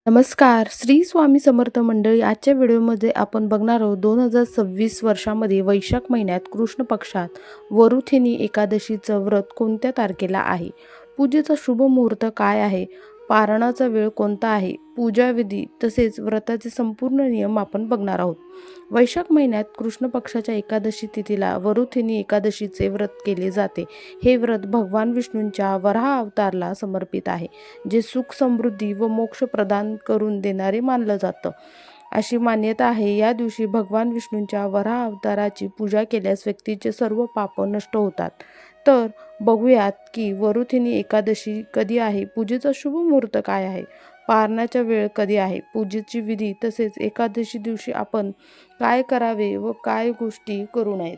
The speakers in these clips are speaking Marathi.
नमस्कार, श्री स्वामी समर्थ मंडळी. आजच्या व्हिडिओमध्ये आपण बघणार आहोत 2026 वर्षामध्ये वैशाख महिन्यात कृष्ण पक्षात वरुथिनी एकादशीचं व्रत कोणत्या तारखेला आहे, पूजेचा शुभ मुहूर्त काय आहे, पारणाचा वेळ कोणता आहे, पूजाविधी तसेच व्रताचे संपूर्ण नियम आपण बघणार आहोत. वैशाख महिन्यात कृष्ण पक्षाच्या एकादशी तिथीला वरुथिनी एकादशीचे व्रत केले जाते. हे व्रत भगवान विष्णूंच्या वराह अवतारला समर्पित आहे, जे सुख समृद्धी व मोक्ष प्रदान करून देणारे मानलं जातं. अशी मान्यता आहे, या दिवशी भगवान विष्णूंच्या वराह अवताराची पूजा केल्यास व्यक्तीचे सर्व पाप नष्ट होतात. तर बघूयात की वरुथिनी एकादशी कधी आहे, पूजेचा शुभ मुहूर्त काय आहे, पारणाचा वेळ कधी आहे, पूजेची विधी तसेच एकादशी दिवशी आपण काय करावे व काय गोष्टी करू नयेत.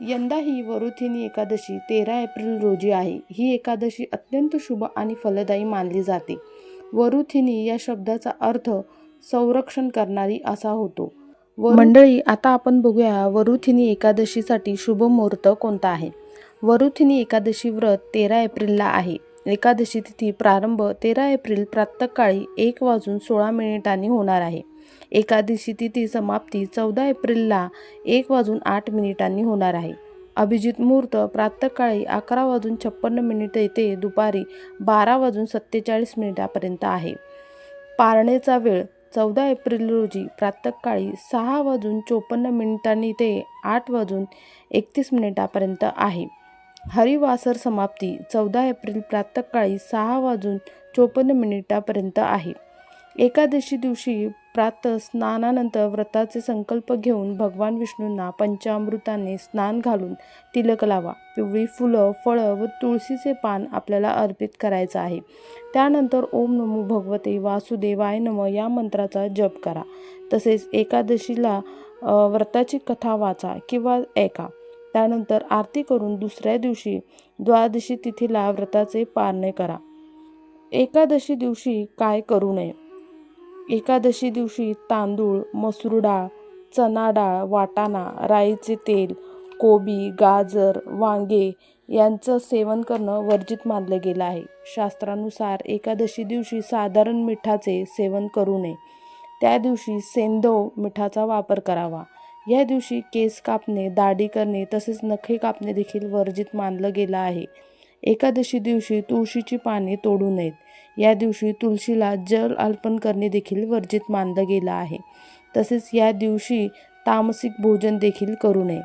यंदा ही वरुथिनी एकादशी 13 एप्रिल रोजी आहे. ही एकादशी अत्यंत शुभ आणि फलदायी मानली जाते. वरुथिनी या शब्दाचा अर्थ संरक्षण करणारी असा होतो. मंडळी, आता आपण बघूया वरुथिनी एकादशीसाठी शुभ मुहूर्त कोणता आहे. वरुथिनी एकादशी व्रत 13 एप्रिलला आहे. एकादशी तिथी प्रारंभ 13 एप्रिल प्रातःकाळी 1:16 होणार आहे. एकादशी तिथी समाप्ती 14 एप्रिलला 1:08 होणार आहे. अभिजित मुहूर्त प्रातःकाळी 11:56 ते दुपारी 12:47 आहे. पारणेचा वेळ 14 एप्रिल रोजी प्रातःकाळी 6:54 ते 8:31 आहे. हरिवासर समाप्ती 14 एप्रिल प्रातःकाळी 6:54 आहे. एकादशी दिवशी प्रातः स्नानानंतर व्रताचे संकल्प घेऊन भगवान विष्णूंना पंचामृताने स्नान घालून तिलक लावा. पिवळी फुलं, फळं व तुळशीचे पान आपल्याला अर्पित करायचं आहे. त्यानंतर ओम नमो भगवते वासुदेवाय नमः या मंत्राचा जप करा. तसेच एकादशीला व्रताची कथा वाचा किंवा ऐका. त्यानंतर आरती करून दुसऱ्या दिवशी द्वादशी तिथीला व्रताचे पारणे करा. एकादशी दिवशी काय करू नये. एकादशी दिवशी तांदूळ, मसूर डाळ, चणा डाळ, वाटाणा, राईचे तेल, कोबी, गाजर, वांगे यांचं सेवन करणं वर्जित मानलं गेलं आहे. शास्त्रानुसार एकादशी दिवशी साधारण मिठाचे सेवन करू नये. त्या दिवशी सेंधव मिठाचा वापर करावा. या दिवशी केस कापणे, दाढी करणे तसेच नखे कापणे देखील वर्जित मानलं गेलं आहे. एकादशी दिवशी तुळशीची पाने तोडू नयेत. या दिवशी तुळशीला जल अर्पण करणे देखील वर्जित मानलं गेलं आहे. तसेच या दिवशी तामसिक भोजन देखील करू नये.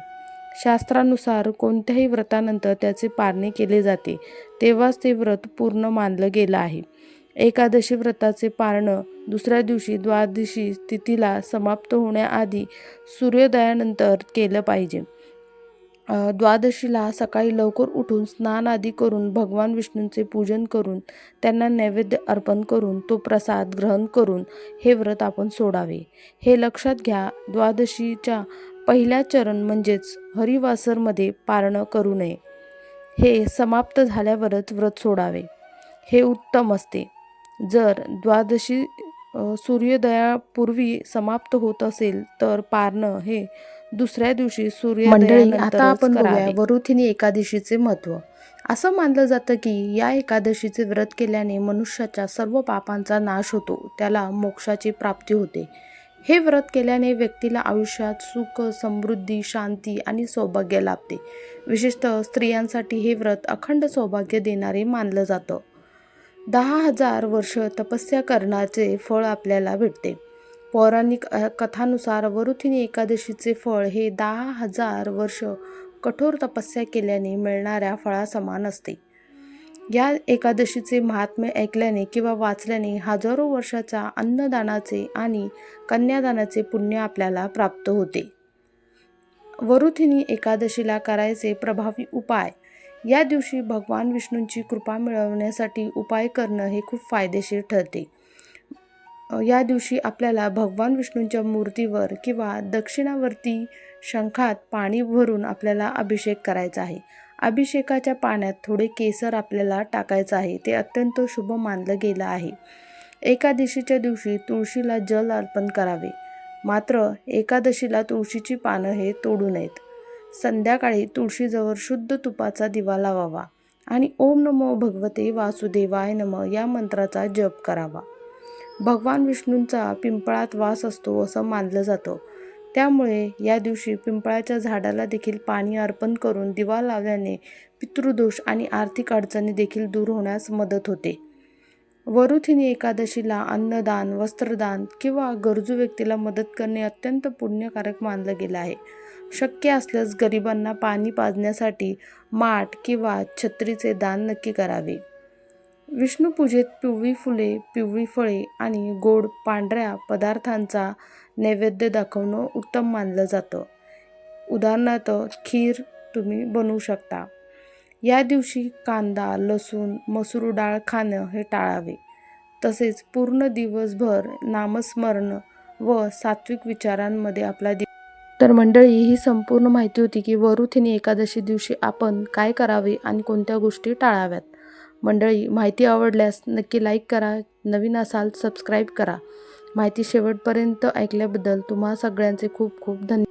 शास्त्रानुसार कोणत्याही व्रतानंतर त्याचे पारणे केले जाते, तेव्हाच ते व्रत पूर्ण मानलं गेलं आहे. एकादशी व्रताचे पारणं दुसऱ्या दिवशी द्वादशी तिथीला समाप्त होण्याआधी सूर्योदयानंतर केलं पाहिजे. द्वादशीला सकाळी लवकर उठून स्नान आदी करून भगवान विष्णूंचे पूजन करून त्यांना नैवेद्य अर्पण करून तो प्रसाद ग्रहण करून हे व्रत आपण सोडावे. हे लक्षात घ्या. द्वादशीच्या पहिल्या चरण म्हणजेच हरिवासरमध्ये पारणं करू नये. हे समाप्त झाल्यावरच व्रत सोडावे, हे उत्तम असते. जर द्वादशी सूर्योदयापूर्वी समाप्त होत असेल तर पारणं हे दुसऱ्या दिवशी सूर्योदयानंतरच आपण बघूया वरुथिनी एकादशीचे महत्त्व. असं मानलं जातं की या एकादशीचे व्रत केल्याने मनुष्याच्या सर्व पापांचा नाश होतो, त्याला मोक्षाची प्राप्ती होते. हे व्रत केल्याने व्यक्तीला आयुष्यात सुख, समृद्धी, शांती आणि सौभाग्य लाभते. विशेषतः स्त्रियांसाठी हे व्रत अखंड सौभाग्य देणारे मानलं जातं. 10,000 वर्ष तपस्या करण्याचे फळ आपल्याला भेटते. पौराणिक कथानुसार वरुथिनी एकादशीचे फळ हे 10,000 वर्ष कठोर तपस्या केल्याने मिळणाऱ्या फळासमान असते. या एकादशीचे महात्म्य ऐकल्याने किंवा वाचल्याने हजारो वर्षाचा अन्नदानाचे आणि कन्यादानाचे पुण्य आपल्याला प्राप्त होते. वरुथिनी एकादशीला करायचे प्रभावी उपाय. या दिवशी भगवान विष्णूंची कृपा मिळवण्यासाठी उपाय करणं हे खूप फायदेशीर ठरते. या दिवशी आपल्याला भगवान विष्णूंच्या मूर्तीवर किंवा दक्षिणावर्ती शंखात पाणी भरून आपल्याला अभिषेक करायचा आहे. अभिषेकाच्या पाण्यात थोडे केसर आपल्याला टाकायचं आहे. ते अत्यंत शुभ मानलं गेलं आहे. एकादशीच्या दिवशी तुळशीला जल अर्पण करावे. मात्र एकादशीला तुळशीची पानं हे तोडू नयेत. संध्याकाळी तुळशीजवळ शुद्ध तुपाचा दिवा लावावा आणि ओम नमो भगवते वासुदेवाय नमः या मंत्राचा जप करावा. भगवान विष्णूंचा पिंपळात वास असतो असं मानलं जातं. त्यामुळे या दिवशी पिंपळाच्या झाडाला देखील पाणी अर्पण करून दिवा लावल्याने पितृदोष आणि आर्थिक अडचणी देखील दूर होण्यास मदत होते. वरुथिनी एकादशीला अन्नदान, वस्त्रदान किंवा गरजू व्यक्तीला मदत करणे अत्यंत पुण्यकारक मानलं गेलं आहे. शक्य असल्यास गरिबांना पाणी पाजण्यासाठी माठ किंवा छत्रीचे दान नक्की करावे. विष्णुपूजेत पिवळी फुले, पिवळी फळे आणि गोड पांढऱ्या पदार्थांचा नैवेद्य दाखवणं उत्तम मानलं जातं. उदाहरणार्थ खीर तुम्ही बनवू शकता. या दिवशी कांदा, लसूण, मसूर डाळ खाणं हे टाळावे. तसेच पूर्ण दिवसभर नामस्मरण व सात्विक विचारांमध्ये आपला तर मंडळी, ही संपूर्ण माहिती होती की वरुथिनी एकादशी दिवशी आपण काय करावे आणि कोणत्या गोष्टी टाळाव्यात. मंडळी, माहिती आवडल्यास नक्की लाईक करा, नवीन असाल सबस्क्राईब करा. माहिती शेवटपर्यंत ऐकल्याबद्दल तुम्हा सगळ्यांचे खूप खूप धन्यवाद.